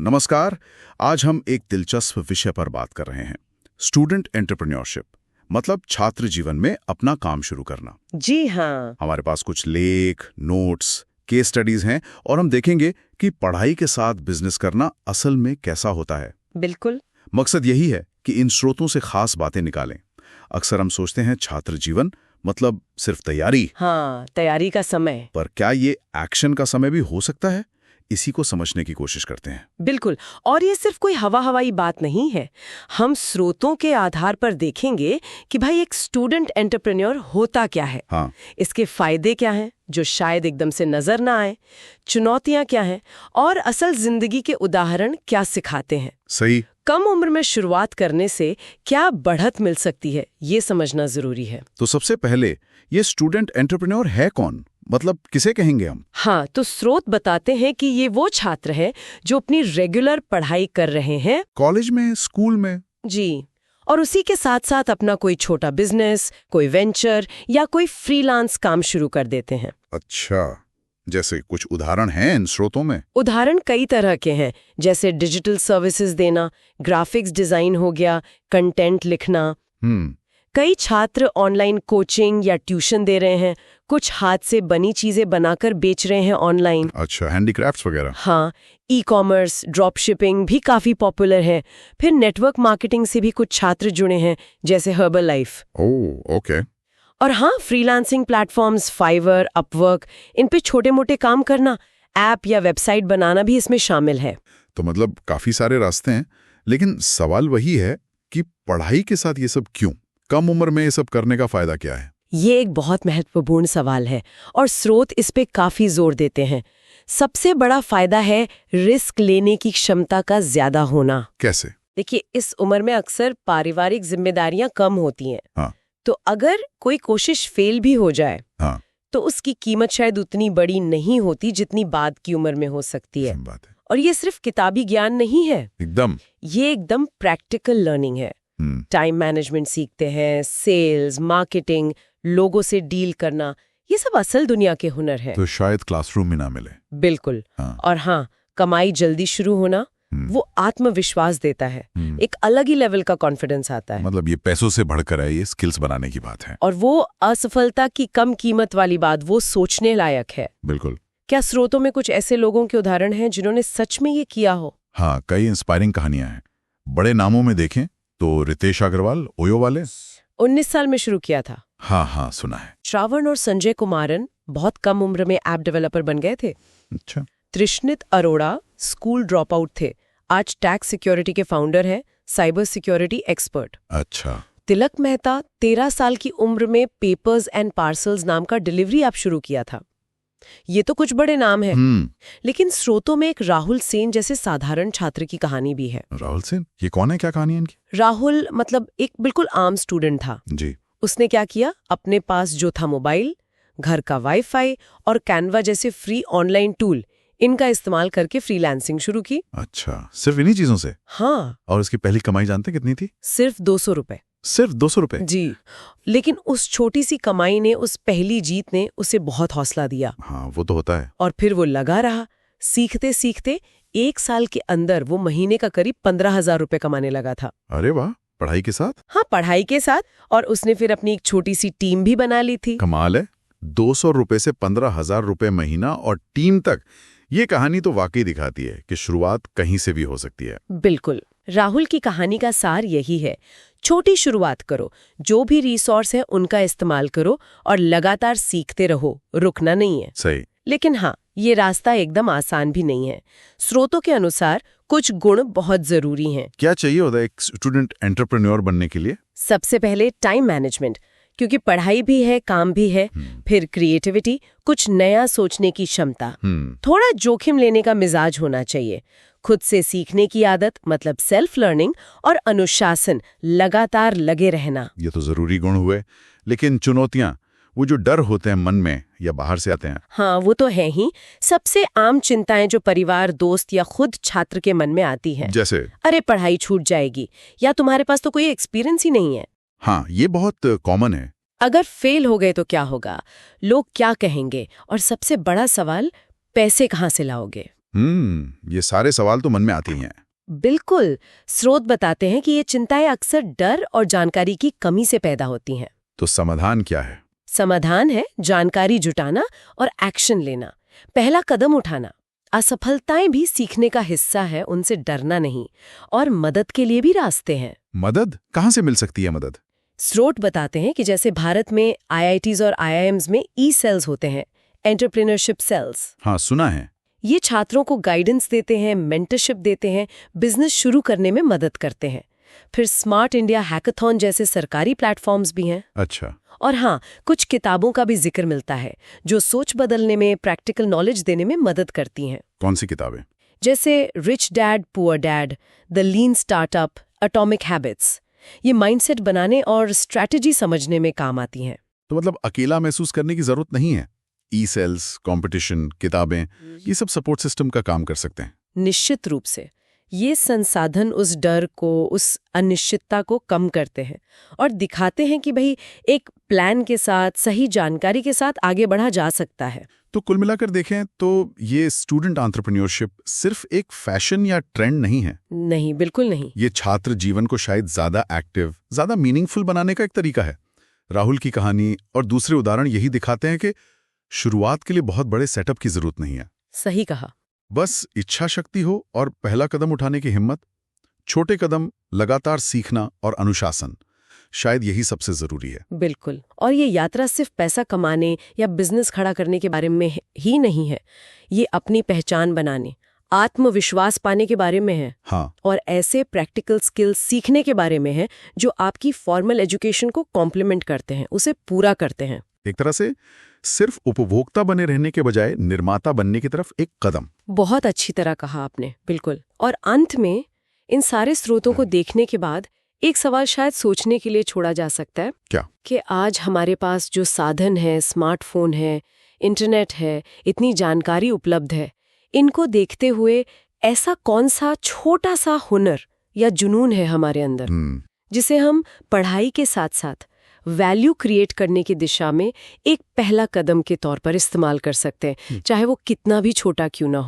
नमस्कार। आज हम एक दिलचस्प विषय पर बात कर रहे हैं, स्टूडेंट एंटरप्रेन्योरशिप, मतलब छात्र जीवन में अपना काम शुरू करना। जी हाँ। हमारे पास कुछ लेख, नोट्स, केस स्टडीज हैं और हम देखेंगे कि पढ़ाई के साथ बिजनेस करना असल में कैसा होता है। बिल्कुल। मकसद यही है कि इन स्रोतों से खास बातें निकालें। अक्सर हम सोचते हैं छात्र जीवन मतलब सिर्फ तैयारी। हाँ, तैयारी का समय। पर क्या ये एक्शन का समय भी हो सकता है? इसी को समझने की कोशिश करते हैं। बिल्कुल। और ये सिर्फ कोई हवाई बात नहीं है। हम स्रोतों के आधार पर देखेंगे कि भाई एक स्टूडेंट एंटरप्रेन्योर होता क्या है। हाँ। इसके फायदे क्या हैं जो शायद एकदम से नजर ना आए, चुनौतियां क्या हैं और असल जिंदगी के उदाहरण क्या सिखाते हैं। सही। कम उम्र में शुरुआत करने से क्या बढ़त मिल सकती है, ये समझना जरूरी है। तो सबसे पहले ये स्टूडेंट एंटरप्रेन्योर है कौन, मतलब किसे कहेंगे हम? हाँ, तो स्रोत बताते हैं कि ये वो छात्र हैं जो अपनी रेगुलर पढ़ाई कर रहे हैं, कॉलेज में, स्कूल में। जी, और उसी के साथ साथ अपना कोई छोटा बिजनेस, कोई वेंचर या कोई फ्रीलांस काम शुरू कर देते हैं। अच्छा, जैसे कुछ उदाहरण हैं इन स्रोतों में? उदाहरण कई तरह के हैं, जैसे डिजिटल सर्विसेज देना, ग्राफिक्स डिजाइन हो गया, कंटेंट लिखना। कई छात्र ऑनलाइन कोचिंग या ट्यूशन दे रहे हैं, कुछ हाथ से बनी चीजें बनाकर बेच रहे हैं ऑनलाइन। अच्छा, हैंडीक्राफ्ट्स वगैरह। हाँ, ई कॉमर्स, ड्रॉप शिपिंग भी काफी पॉपुलर है। फिर नेटवर्क मार्केटिंग से भी कुछ छात्र जुड़े हैं, जैसे हर्बल लाइफ। ओह, ओके। और हाँ, फ्रीलांसिंग प्लेटफॉर्म्स, फाइवर, अपवर्क, इन पे छोटे मोटे काम करना, ऐप या वेबसाइट बनाना भी इसमें शामिल है। तो मतलब काफी सारे रास्ते हैं, लेकिन सवाल वही है कि पढ़ाई के साथ ये सब क्यों? कम उम्र में ये सब करने का फायदा क्या है? ये एक बहुत महत्वपूर्ण सवाल है और स्रोत इस पे काफी जोर देते हैं। सबसे बड़ा फायदा है रिस्क लेने की क्षमता का ज्यादा होना। कैसे? देखिए, इस उम्र में अक्सर पारिवारिक जिम्मेदारियां कम होती हैं। हाँ। तो अगर कोई कोशिश फेल भी हो जाए, हाँ, तो उसकी कीमत शायद उतनी बड़ी नहीं होती जितनी बाद की उम्र में हो सकती है। बात है। और ये सिर्फ किताबी ज्ञान नहीं है, ये एकदम प्रैक्टिकल लर्निंग है। टाइम मैनेजमेंट सीखते हैं, सेल्स, मार्केटिंग, लोगों से डील करना, ये सब असल दुनिया के हुनर है। तो शायद क्लासरूम में ना मिले। बिल्कुल। हाँ। और हाँ, कमाई जल्दी शुरू होना, वो आत्मविश्वास देता है, एक अलग ही लेवल का कॉन्फिडेंस आता है। मतलब ये पैसों से बढ़कर है, ये स्किल्स बनाने की बात है। और वो असफलता की कम कीमत वाली बात, वो सोचने लायक है। बिल्कुल। क्या स्रोतों में कुछ ऐसे लोगों के उदाहरण हैं जिन्होंने सच में ये किया हो? हाँ, कई इंस्पायरिंग कहानियां हैं। बड़े नामों में देखें तो रितेश अग्रवाल, ओयो वाले, 19 साल में शुरू किया था। हाँ, सुना है। श्रावण और संजय कुमारन बहुत कम उम्र में ऐप डेवलपर बन गए थे। अच्छा। त्रिशनित अरोड़ा स्कूल ड्रॉप आउट थे, आज टैक्स सिक्योरिटी के फाउंडर हैं, साइबर सिक्योरिटी एक्सपर्ट। अच्छा। तिलक मेहता 13 साल की उम्र में पेपर्स एंड पार्सल्स नाम का डिलीवरी ऐप शुरू किया था। ये तो कुछ बड़े नाम हैं, लेकिन स्रोतों में एक राहुल सेन जैसे साधारण छात्र की कहानी भी है। राहुल सेन, ये कौन है, क्या कहानी है इनकी? राहुल मतलब एक बिल्कुल आम स्टूडेंट था जी। उसने क्या किया, अपने पास जो था मोबाइल, घर का वाईफाई और कैनवा जैसे फ्री ऑनलाइन टूल, इनका इस्तेमाल करके फ्रीलांसिंग शुरू की। अच्छा, सिर्फ इन्हीं चीजों से? हाँ। और उसकी पहली कमाई जानते कितनी थी? सिर्फ 200 रुपए। सिर्फ 200 रुपए? जी। लेकिन उस छोटी सी कमाई ने, उस पहली जीत ने उसे बहुत हौसला दिया। हाँ, वो तो होता है। और फिर वो लगा रहा, सीखते सीखते 1 साल के अंदर वो महीने का करीब 15,000 रुपए कमाने लगा था। अरे वाह, पढ़ाई के साथ? हाँ, पढ़ाई के साथ। और उसने फिर अपनी एक छोटी सी टीम भी बना ली थी। कमाल है। 200 रुपए से 15,000 रुपए महीना और टीम तक। ये कहानी तो वाकई दिखाती है कि शुरुआत कहीं से भी हो सकती है। बिल्कुल। राहुल की कहानी का सार यही है, छोटी शुरुआत करो, जो भी रिसोर्स है उनका इस्तेमाल करो और लगातार सीखते रहो, रुकना नहीं है। सही। लेकिन हाँ, ये रास्ता एकदम आसान भी नहीं है। स्रोतों के अनुसार कुछ गुण बहुत जरूरी हैं। क्या चाहिए होता है एक स्टूडेंट एंटरप्रेन्योर बनने के लिए? सबसे पहले टाइम मैनेजमेंट, क्योंकि पढ़ाई भी है, काम भी है। फिर क्रिएटिविटी, कुछ नया सोचने की क्षमता, थोड़ा जोखिम लेने का मिजाज होना चाहिए, खुद से सीखने की आदत मतलब सेल्फ लर्निंग, और अनुशासन, लगातार लगे रहना। ये तो जरूरी गुण हुए, लेकिन चुनौतियां, वो जो डर होते हैं मन में या बाहर से आते हैं? हाँ, वो तो है ही। सबसे आम चिंताएं जो परिवार, दोस्त या खुद छात्र के मन में आती हैं, जैसे अरे पढ़ाई छूट जाएगी, या तुम्हारे पास तो कोई एक्सपीरियंस ही नहीं है। हाँ, ये बहुत कॉमन है। अगर फेल हो गए तो क्या होगा, लोग क्या कहेंगे, और सबसे बड़ा सवाल, पैसे कहाँ से लाओगे? ये सारे सवाल तो मन में आते ही हैं। बिल्कुल। स्रोत बताते हैं कि ये चिंताएं अक्सर डर और जानकारी की कमी से पैदा होती हैं। तो समाधान क्या है? समाधान है जानकारी जुटाना और एक्शन लेना, पहला कदम उठाना। असफलताएं भी सीखने का हिस्सा है, उनसे डरना नहीं। और मदद के लिए भी रास्ते हैं। मदद कहाँ से मिल सकती है? मदद स्रोत बताते हैं कि जैसे भारत में IITs और IIMs में सेल्स होते हैं, एंटरप्रेन्योरशिप सेल्स। हाँ, सुना है। ये छात्रों को गाइडेंस देते हैं, मेंटरशिप देते हैं, बिजनेस शुरू करने में मदद करते हैं। फिर स्मार्ट इंडिया हैकाथॉन जैसे सरकारी प्लेटफॉर्म्स भी हैं। अच्छा। और हाँ, कुछ किताबों का भी जिक्र मिलता है जो सोच बदलने में, प्रैक्टिकल नॉलेज देने में मदद करती हैं। कौन सी किताबें? जैसे rich dad poor dad, the lean startup, atomic habits. ये माइंडसेट बनाने और स्ट्रैटेजी समझने में काम आती हैं। तो मतलब अकेला महसूस करने की जरूरत नहीं है। सेल्स, कंपटीशन, किताबें, ये सब सपोर्ट सिस्टम का काम कर सकते हैं। निश्चित रूप से ये संसाधन उस डर को, उस अनिश्चितता को कम करते हैं और दिखाते हैं कि भाई एक प्लान के साथ, सही जानकारी के साथ आगे बढ़ा जा सकता है। तो कुल मिलाकर देखें तो ये स्टूडेंट एंटरप्रेन्योरशिप सिर्फ एक फैशन या ट्रेंड नहीं है। नहीं, बिल्कुल नहीं। ये छात्र जीवन को शायद ज्यादा एक्टिव, ज्यादा मीनिंगफुल बनाने का एक तरीका है। राहुल की कहानी और दूसरे उदाहरण यही दिखाते हैं कि शुरुआत के लिए बहुत बड़े सेटअप की जरूरत नहीं है। सही कहा। बस इच्छा शक्ति हो और पहला कदम उठाने की हिम्मत। छोटे कदम, लगातार सीखना और अनुशासन, शायद यही सबसे जरूरी है। बिल्कुल। और ये यात्रा सिर्फ पैसा कमाने या बिजनेस खड़ा करने के बारे में ही नहीं है। ये अपनी पहचान बनाने, आत्मविश्वास पाने के बारे में है। हाँ। और ऐसे प्रैक्टिकल स्किल्स सीखने के बारे में है जो आपकी फॉर्मल एजुकेशन को कॉम्प्लीमेंट करते हैं, उसे पूरा करते हैं। एक तरह से सिर्फ उपभोक्ता बने रहने के बजाय निर्माता बनने की तरफ एक कदम। बहुत अच्छी तरह कहा आपने। बिल्कुल। और अंत में इन सारे स्रोतों को देखने के बाद एक सवाल शायद सोचने के लिए छोड़ा जा सकता है। क्या? कि आज हमारे पास जो साधन है, स्मार्टफोन है, इंटरनेट है, इतनी जानकारी उपलब्ध है, इनको देखते हुए ऐसा कौन सा छोटा सा हुनर या जुनून है हमारे अंदर जिसे हम पढ़ाई के साथ साथ वैल्यू क्रिएट करने की दिशा में एक पहला कदम के तौर पर इस्तेमाल कर सकते हैं, चाहे वो कितना भी छोटा क्यों ना हो।